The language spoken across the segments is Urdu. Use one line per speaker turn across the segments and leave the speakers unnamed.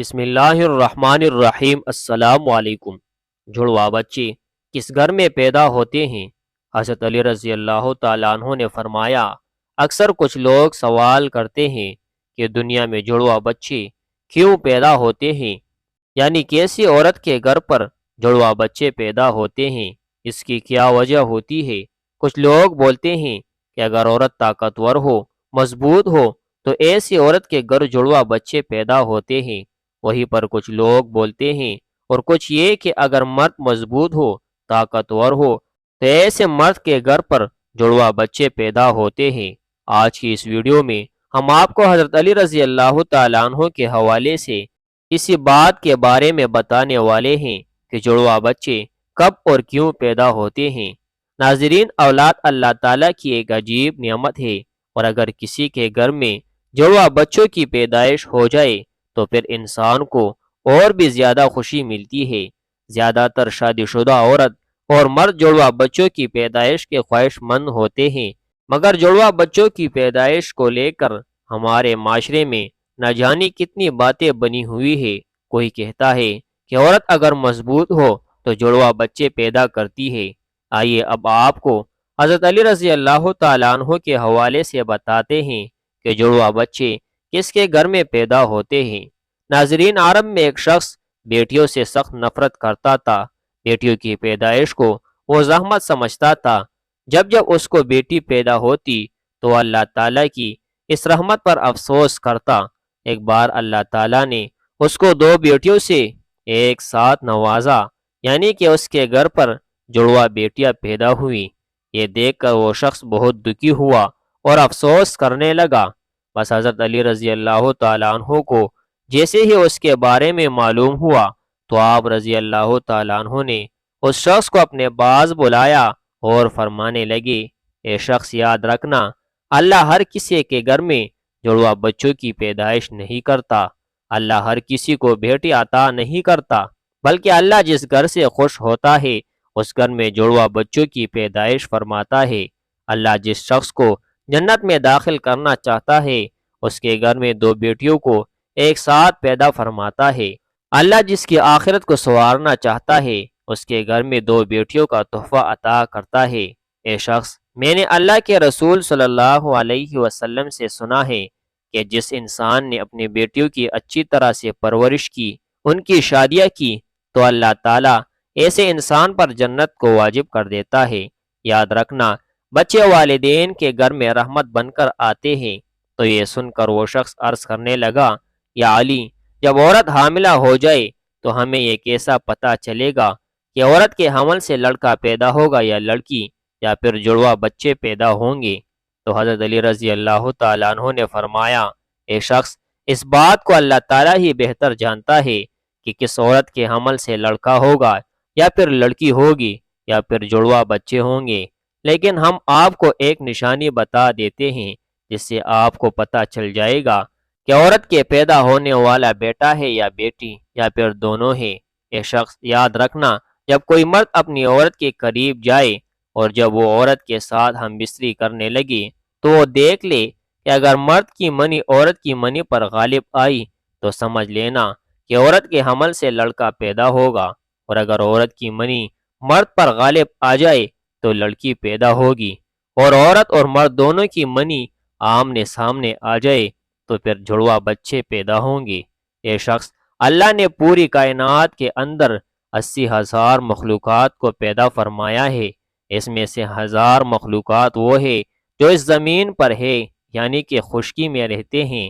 بسم اللہ الرحمن الرحیم۔ السلام علیکم۔ جڑواں بچے کس گھر میں پیدا ہوتے ہیں؟ حضرت علی رضی اللہ تعالیٰ عنہ نے فرمایا، اکثر کچھ لوگ سوال کرتے ہیں کہ دنیا میں جڑواں بچے کیوں پیدا ہوتے ہیں، یعنی کیسی عورت کے گھر پر جڑواں بچے پیدا ہوتے ہیں، اس کی کیا وجہ ہوتی ہے؟ کچھ لوگ بولتے ہیں کہ اگر عورت طاقتور ہو، مضبوط ہو تو ایسی عورت کے گھر جڑواں بچے پیدا ہوتے ہیں۔ وہیں پر کچھ لوگ بولتے ہیں اور کچھ یہ کہ اگر مرد مضبوط ہو، طاقتور ہو تو ایسے مرد کے گھر پر جڑواں بچے پیدا ہوتے ہیں۔ آج کی اس ویڈیو میں ہم آپ کو حضرت علی رضی اللہ تعالیٰ عنہ کے حوالے سے اسی بات کے بارے میں بتانے والے ہیں کہ جڑواں بچے کب اور کیوں پیدا ہوتے ہیں۔ ناظرین، اولاد اللہ تعالیٰ کی ایک عجیب نعمت ہے، اور اگر کسی کے گھر میں جڑواں بچوں کی پیدائش ہو جائے تو پھر انسان کو اور بھی زیادہ خوشی ملتی ہے۔ زیادہ تر شادی شدہ عورت اور مرد جڑواں بچوں کی پیدائش کے خواہش مند ہوتے ہیں، مگر جڑواں بچوں کی پیدائش کو لے کر ہمارے معاشرے میں نہ جانے کتنی باتیں بنی ہوئی ہے۔ کوئی کہتا ہے کہ عورت اگر مضبوط ہو تو جڑواں بچے پیدا کرتی ہے۔ آئیے اب آپ کو حضرت علی رضی اللہ تعالیٰ عنہ کے حوالے سے بتاتے ہیں کہ جڑواں بچے کس کے گھر میں پیدا ہوتے ہیں۔ ناظرین، عرب میں ایک شخص بیٹیوں سے سخت نفرت کرتا تھا۔ بیٹیوں کی پیدائش کو وہ زحمت سمجھتا تھا۔ جب اس کو بیٹی پیدا ہوتی تو اللہ تعالیٰ کی اس رحمت پر افسوس کرتا۔ ایک بار اللہ تعالیٰ نے اس کو 2 بیٹیوں سے ایک ساتھ نوازا، یعنی کہ اس کے گھر پر جڑواں بیٹیاں پیدا ہوئیں۔ یہ دیکھ کر وہ شخص بہت دکھی ہوا اور افسوس کرنے لگا۔ بس حضرت علی رضی اللہ تعالیٰ عنہ کو جیسے ہی اس کے بارے میں معلوم ہوا تو آپ رضی اللہ تعالیٰ عنہ نے اس شخص کو اپنے پاس بلایا اور فرمانے لگے، اے شخص، یاد رکھنا، اللہ ہر کسی کے گھر میں جڑواں بچوں کی پیدائش نہیں کرتا۔ اللہ ہر کسی کو بیٹی عطا نہیں کرتا، بلکہ اللہ جس گھر سے خوش ہوتا ہے اس گھر میں جڑواں بچوں کی پیدائش فرماتا ہے۔ اللہ جس شخص کو جنت میں داخل کرنا چاہتا ہے اس کے گھر میں 2 بیٹیوں کو ایک ساتھ پیدا فرماتا ہے۔ اللہ جس کی آخرت کو سنوارنا چاہتا ہے اس کے گھر میں 2 بیٹیوں کا تحفہ عطا کرتا ہے۔ اے شخص، میں نے اللہ کے رسول صلی اللہ علیہ وسلم سے سنا ہے کہ جس انسان نے اپنی بیٹیوں کی اچھی طرح سے پرورش کی، ان کی شادیاں کی، تو اللہ تعالیٰ ایسے انسان پر جنت کو واجب کر دیتا ہے۔ یاد رکھنا، بچے والدین کے گھر میں رحمت بن کر آتے ہیں۔ تو یہ سن کر وہ شخص عرض کرنے لگا، یا علی، جب عورت حاملہ ہو جائے تو ہمیں یہ کیسا پتہ چلے گا کہ عورت کے حمل سے لڑکا پیدا ہوگا یا لڑکی، یا پھر جڑواں بچے پیدا ہوں گے؟ تو حضرت علی رضی اللہ تعالیٰ عنہ نے فرمایا، اے شخص، اس بات کو اللہ تعالیٰ ہی بہتر جانتا ہے کہ کس عورت کے حمل سے لڑکا ہوگا یا پھر لڑکی ہوگی یا پھر جڑواں بچے ہوں گے، لیکن ہم آپ کو ایک نشانی بتا دیتے ہیں جس سے آپ کو پتہ چل جائے گا کہ عورت کے پیدا ہونے والا بیٹا ہے یا بیٹی، یا پھر دونوں ہے۔ اے شخص، یاد رکھنا، جب کوئی مرد اپنی عورت کے قریب جائے اور جب وہ عورت کے ساتھ ہم بستری کرنے لگے تو وہ دیکھ لے کہ اگر مرد کی منی عورت کی منی پر غالب آئی تو سمجھ لینا کہ عورت کے حمل سے لڑکا پیدا ہوگا، اور اگر عورت کی منی مرد پر غالب آ جائے تو لڑکی پیدا ہوگی، اور عورت اور مرد دونوں کی منی آمنے سامنے آ جائے تو پھر جڑواں بچے پیدا ہوں گے۔ یہ شخص، اللہ نے پوری کائنات کے اندر 80,000 مخلوقات کو پیدا فرمایا ہے۔ اس میں سے 1000 مخلوقات وہ ہے جو اس زمین پر ہے، یعنی کہ خشکی میں رہتے ہیں،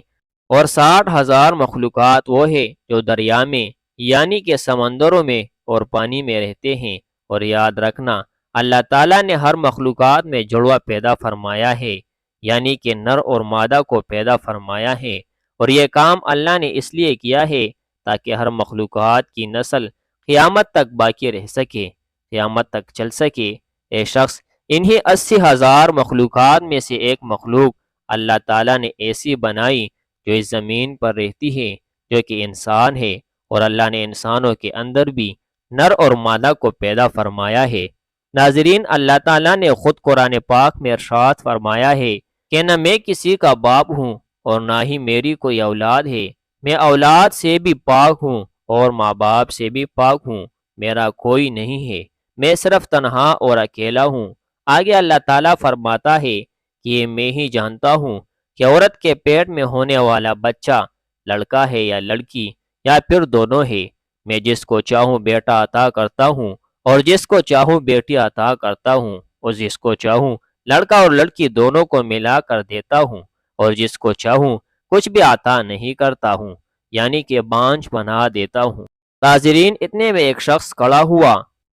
اور 60,000 مخلوقات وہ ہے جو دریا میں، یعنی کہ سمندروں میں اور پانی میں رہتے ہیں۔ اور یاد رکھنا، اللہ تعالیٰ نے ہر مخلوقات میں جڑواں پیدا فرمایا ہے، یعنی کہ نر اور مادہ کو پیدا فرمایا ہے، اور یہ کام اللہ نے اس لیے کیا ہے تاکہ ہر مخلوقات کی نسل قیامت تک باقی رہ سکے، قیامت تک چل سکے۔ اے شخص، انہی 80,000 مخلوقات میں سے ایک مخلوق اللہ تعالیٰ نے ایسی بنائی جو اس زمین پر رہتی ہے، جو کہ انسان ہے، اور اللہ نے انسانوں کے اندر بھی نر اور مادہ کو پیدا فرمایا ہے۔ ناظرین، اللہ تعالیٰ نے خود قرآن پاک میں ارشاد فرمایا ہے کہ نہ میں کسی کا باپ ہوں اور نہ ہی میری کوئی اولاد ہے، میں اولاد سے بھی پاک ہوں اور ماں باپ سے بھی پاک ہوں، میرا کوئی نہیں ہے، میں صرف تنہا اور اکیلا ہوں۔ آگے اللہ تعالیٰ فرماتا ہے کہ یہ میں ہی جانتا ہوں کہ عورت کے پیٹ میں ہونے والا بچہ لڑکا ہے یا لڑکی یا پھر دونوں ہے۔ میں جس کو چاہوں بیٹا عطا کرتا ہوں اور جس کو چاہوں بیٹی عطا کرتا ہوں، اور جس کو چاہوں لڑکا اور لڑکی دونوں کو ملا کر دیتا ہوں، اور جس کو چاہوں کچھ بھی عطا نہیں کرتا ہوں، یعنی کہ بانجھ بنا دیتا ہوں۔ ناظرین، اتنے میں ایک شخص کھڑا ہوا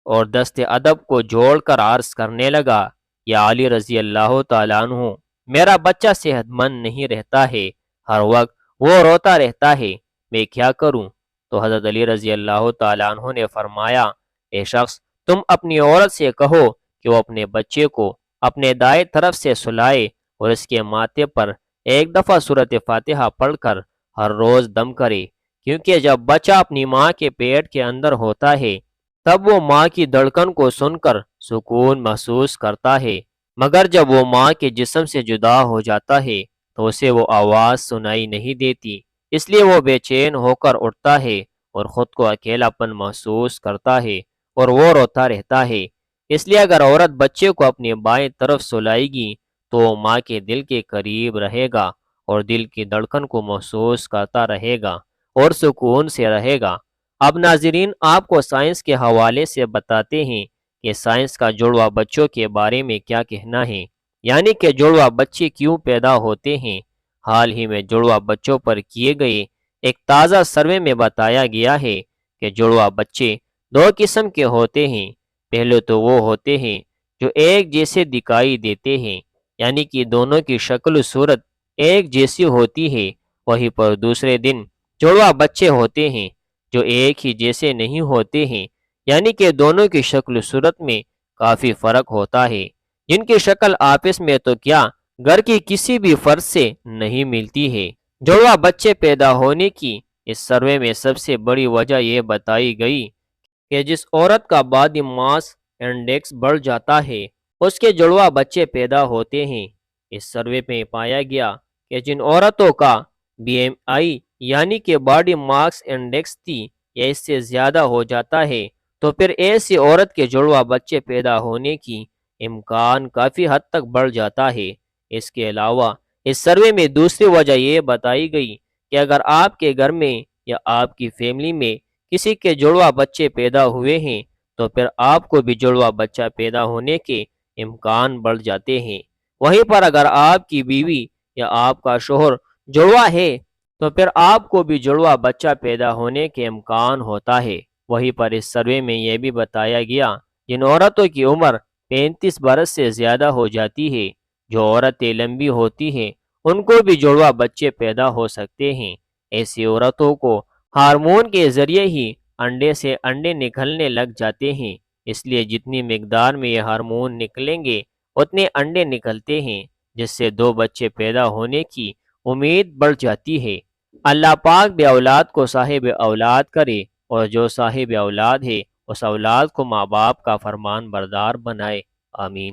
اور دست ادب کو جوڑ کر عرض کرنے لگا، یا علی رضی اللہ تعالیٰ عنہ، میرا بچہ صحت مند نہیں رہتا ہے، ہر وقت وہ روتا رہتا ہے، میں کیا کروں؟ تو حضرت علی رضی اللہ تعالیٰ عنہ نے فرمایا، اے شخص، تم اپنی عورت سے کہو کہ وہ اپنے بچے کو اپنے دائیں طرف سے سلائے اور اس کے ماتھے پر ایک دفعہ سورۃ فاتحہ پڑھ کر ہر روز دم کرے، کیونکہ جب بچہ اپنی ماں کے پیٹ کے اندر ہوتا ہے تب وہ ماں کی دھڑکن کو سن کر سکون محسوس کرتا ہے، مگر جب وہ ماں کے جسم سے جدا ہو جاتا ہے تو اسے وہ آواز سنائی نہیں دیتی، اس لیے وہ بے چین ہو کر اٹھتا ہے اور خود کو اکیلا پن محسوس کرتا ہے اور وہ روتا رہتا ہے۔ اس لیے اگر عورت بچے کو اپنی بائیں طرف سلائے گی تو وہ ماں کے دل کے قریب رہے گا اور دل کی دھڑکن کو محسوس کرتا رہے گا اور سکون سے رہے گا۔ اب ناظرین، آپ کو سائنس کے حوالے سے بتاتے ہیں کہ سائنس کا جڑواں بچوں کے بارے میں کیا کہنا ہے، یعنی کہ جڑواں بچے کیوں پیدا ہوتے ہیں۔ حال ہی میں جڑواں بچوں پر کیے گئے ایک تازہ سروے میں بتایا گیا ہے کہ جڑواں بچے دو قسم کے ہوتے ہیں۔ پہلے تو وہ ہوتے ہیں جو ایک جیسے دکھائی دیتے ہیں، یعنی کہ دونوں کی شکل و صورت ایک جیسی ہوتی ہے۔ وہیں پر دوسرے دن جڑواں بچے ہوتے ہیں جو ایک ہی جیسے نہیں ہوتے ہیں، یعنی کہ دونوں کی شکل و صورت میں کافی فرق ہوتا ہے، جن کی شکل آپس میں تو کیا گھر کی کسی بھی فرد سے نہیں ملتی ہے۔ جڑواں بچے پیدا ہونے کی اس سروے میں سب سے بڑی وجہ یہ بتائی گئی کہ جس عورت کا باڈی ماس انڈیکس بڑھ جاتا ہے اس کے جڑواں بچے پیدا ہوتے ہیں۔ اس سروے میں پایا گیا کہ جن عورتوں کا بی ایم آئی یعنی کہ باڈی ماس انڈیکس تھی یا اس سے زیادہ ہو جاتا ہے تو پھر ایسی عورت کے جڑواں بچے پیدا ہونے کی امکان کافی حد تک بڑھ جاتا ہے۔ اس کے علاوہ اس سروے میں دوسری وجہ یہ بتائی گئی کہ اگر آپ کے گھر میں یا آپ کی فیملی میں کسی کے جڑواں بچے پیدا ہوئے ہیں تو پھر آپ کو بھی جڑواں بچہ پیدا ہونے کے امکان بڑھ جاتے ہیں۔ وہیں پر اگر آپ کی بیوی یا آپ کا شوہر جڑواں ہے تو پھر آپ کو بھی جڑواں بچہ پیدا ہونے کے امکان ہوتا ہے۔ وہیں پر اس سروے میں یہ بھی بتایا گیا جن عورتوں کی عمر 35 برس سے زیادہ ہو جاتی ہے، جو عورتیں لمبی ہوتی ہیں، ان کو بھی جڑواں بچے پیدا ہو سکتے ہیں۔ ایسی عورتوں کو ہارمون کے ذریعے ہی انڈے سے انڈے نکلنے لگ جاتے ہیں، اس لیے جتنی مقدار میں یہ ہارمون نکلیں گے اتنے انڈے نکلتے ہیں، جس سے دو بچے پیدا ہونے کی امید بڑھ جاتی ہے۔ اللہ پاک بھی اولاد کو صاحب اولاد کرے اور جو صاحب اولاد ہے اس اولاد کو ماں باپ کا فرمان بردار بنائے، آمین۔